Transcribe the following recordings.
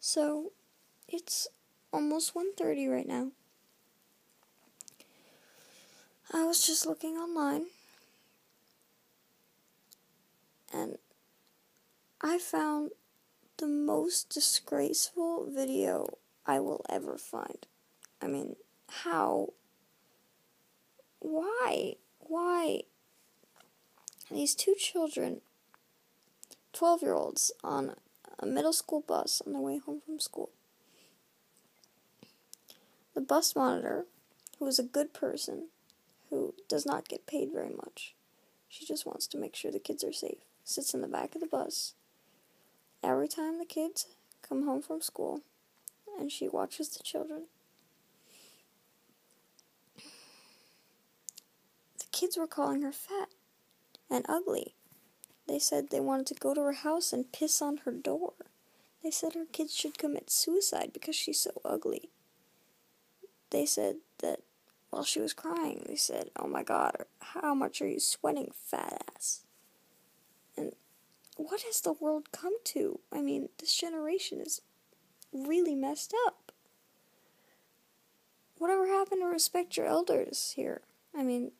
So, it's almost 1:30 right now. I was just looking online, and I found the most disgraceful video I will ever find. I mean, how? Why? These two children, 12-year-olds, on a middle school bus on their way home from school. The bus monitor, who is a good person, who does not get paid very much, she just wants to make sure the kids are safe, sits in the back of the bus every time the kids come home from school, and she watches the children. The kids were calling her fat and ugly. They said they wanted to go to her house and piss on her door. They said her kids should commit suicide because she's so ugly. They said that while she was crying, they said, "Oh my God, how much are you sweating, fat ass?" And what has the world come to? I mean, this generation is really messed up. Whatever happened to respect your elders here? I mean,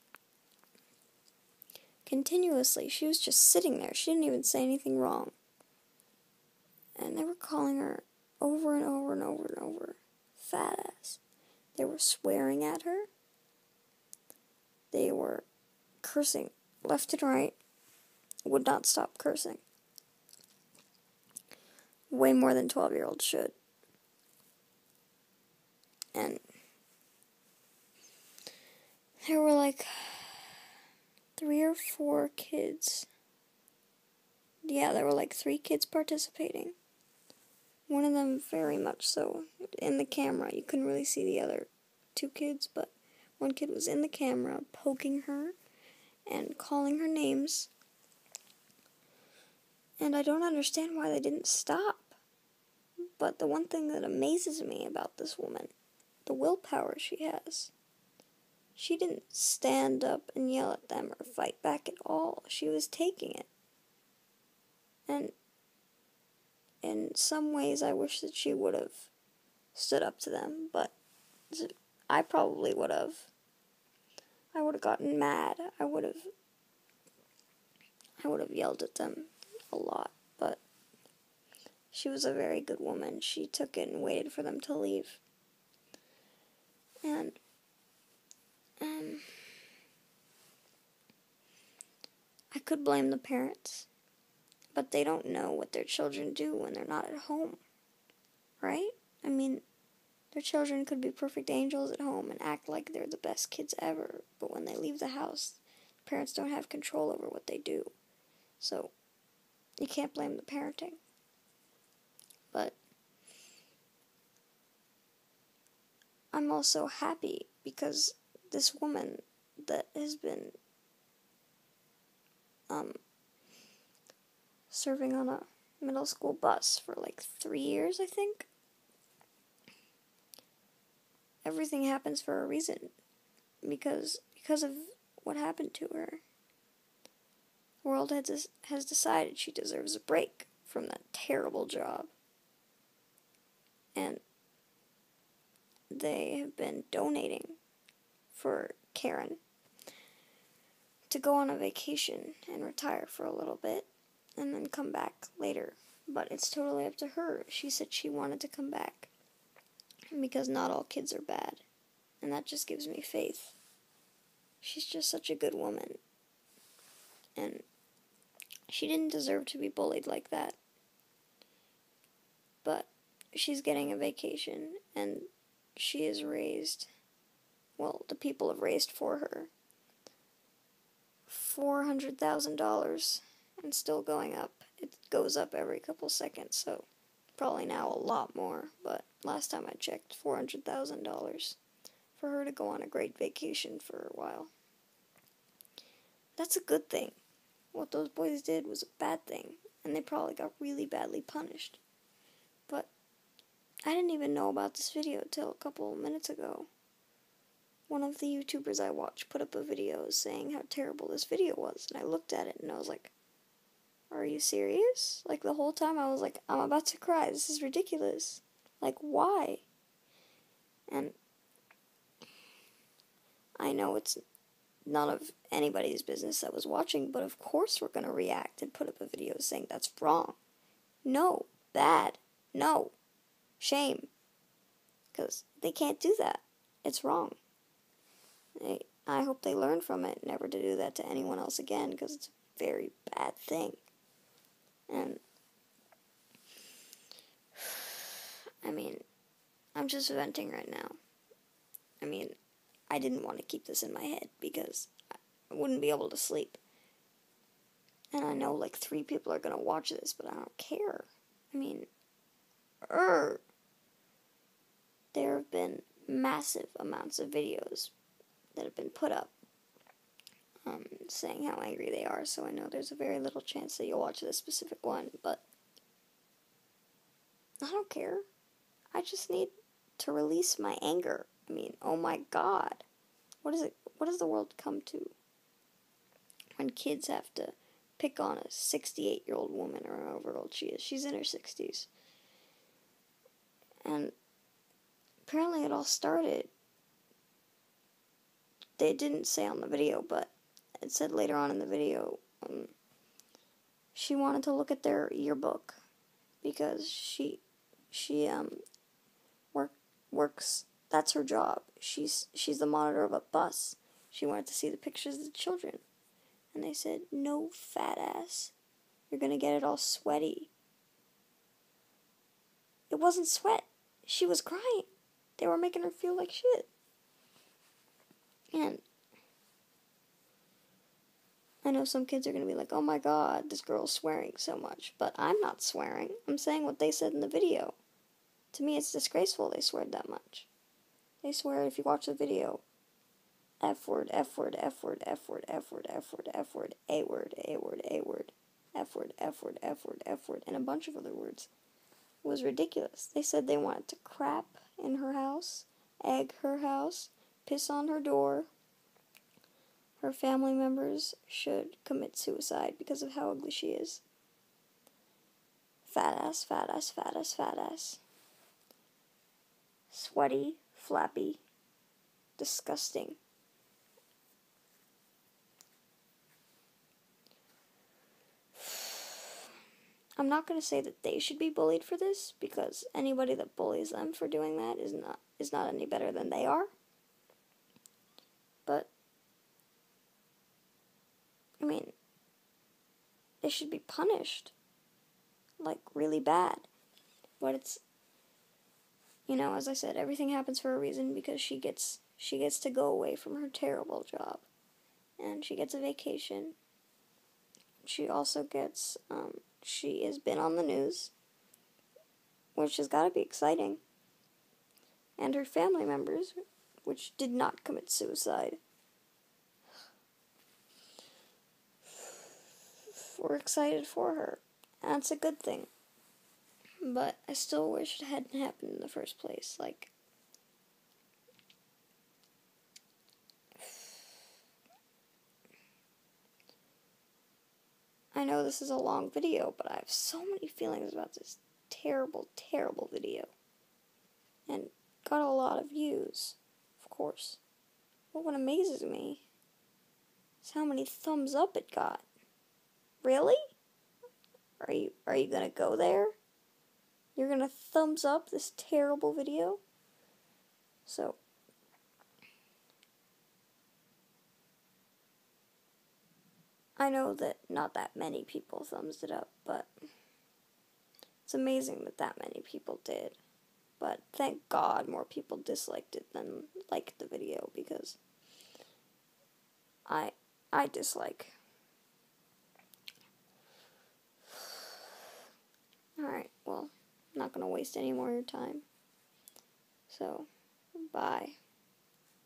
continuously, she was just sitting there. She didn't even say anything wrong. And they were calling her over and over and over and over, fat ass. They were swearing at her. They were cursing left and right. Would not stop cursing. Way more than 12-year-olds should. And there were like 3 or 4 kids. Yeah, there were like 3 kids participating. One of them very much so. In the camera, you couldn't really see the other 2 kids, but one kid was in the camera poking her and calling her names. And I don't understand why they didn't stop. But the one thing that amazes me about this woman, the willpower she has. She didn't stand up and yell at them or fight back at all. She was taking it. And in some ways, I wish that she would have stood up to them, but I probably would have. I would have gotten mad. I would have yelled at them a lot, but she was a very good woman. She took it and waited for them to leave. And I could blame the parents, but they don't know what their children do when they're not at home, right? I mean, their children could be perfect angels at home and act like they're the best kids ever, but when they leave the house, parents don't have control over what they do. So, you can't blame the parenting. But I'm also happy because this woman that has been serving on a middle school bus for like 3 years, I think. Everything happens for a reason, because of what happened to her. The world has decided she deserves a break from that terrible job. And they have been donating for Karen to go on a vacation and retire for a little bit and then come back later. But it's totally up to her. She said she wanted to come back because not all kids are bad. And that just gives me faith. She's just such a good woman. And she didn't deserve to be bullied like that. But she's getting a vacation, and she has raised, well, the people have raised for her $400,000, and still going up. It goes up every couple seconds, so probably now a lot more, but last time I checked, $400,000 for her to go on a great vacation for a while. That's a good thing. What those boys did was a bad thing, and they probably got really badly punished. But I didn't even know about this video until a couple minutes ago. One of the YouTubers I watch put up a video saying how terrible this video was, and I looked at it and I was like, are you serious? Like, the whole time I was like, I'm about to cry. This is ridiculous. Like, why? And I know it's none of anybody's business that was watching, but of course we're going to react and put up a video saying that's wrong. No. Bad. No. Shame. Because they can't do that. It's wrong. I hope they learn from it never to do that to anyone else again, because it's a very bad thing. And, I mean, I'm just venting right now. I mean, I didn't want to keep this in my head because I wouldn't be able to sleep. And I know like 3 people are going to watch this, but I don't care. I mean, there have been massive amounts of videos that have been put up saying how angry they are, so I know there's a very little chance that you'll watch this specific one, but I don't care. I just need to release my anger. I mean, oh my god. What does the world come to when kids have to pick on a 68-year-old woman or however old she is? She's in her 60s. And apparently it all started, they didn't say on the video, but it said later on in the video, she wanted to look at their yearbook because she works, that's her job. She's the monitor of a bus. She wanted to see the pictures of the children. And they said, no, fat ass. You're going to get it all sweaty. It wasn't sweat. She was crying. They were making her feel like shit. And I know some kids are going to be like, oh my god, this girl's swearing so much. But I'm not swearing. I'm saying what they said in the video. To me, it's disgraceful they swear that much. They swear, if you watch the video, F word, F word, F word, F word, F word, F word, F word, A word, A word, A word, F word, F word, F word, F word, and a bunch of other words. It was ridiculous. They said they wanted to crap in her house, egg her house, piss on her door. Her family members should commit suicide because of how ugly she is. Fat ass, fat ass, fat ass, fat ass. Sweaty, flappy, disgusting. I'm not going to say that they should be bullied for this, because anybody that bullies them for doing that is not any better than they are. But I mean, they should be punished, like really bad. But it's, as I said, everything happens for a reason, because she gets to go away from her terrible job, and she gets a vacation. She also gets, she has been on the news, which has got to be exciting. And her family members, which did not commit suicide, were excited for her. And that's a good thing. But I still wish it hadn't happened in the first place. Like, I know this is a long video, but I have so many feelings about this terrible, terrible video. And got a lot of views, of course. But what amazes me is how many thumbs up it got. Really? Are you gonna go there? You're gonna thumbs up this terrible video? So, I know that not that many people thumbs it up, but it's amazing that many people did. But thank God more people disliked it than liked the video, because I dislike. Alright, well, I'm not going to waste any more of your time. So, bye.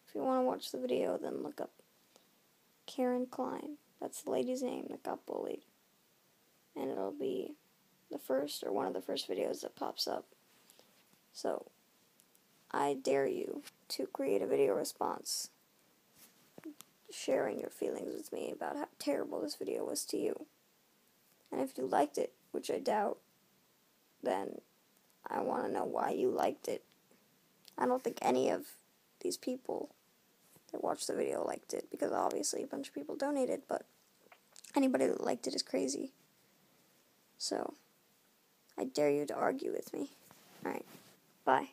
If you want to watch the video, then look up Karen Klein. That's the lady's name that got bullied. And it'll be the first, or one of the first videos that pops up. So, I dare you to create a video response sharing your feelings with me about how terrible this video was to you. And if you liked it, which I doubt, then I want to know why you liked it. I don't think any of these people that watched the video liked it, because obviously a bunch of people donated, but anybody that liked it is crazy. So, I dare you to argue with me. Alright, bye.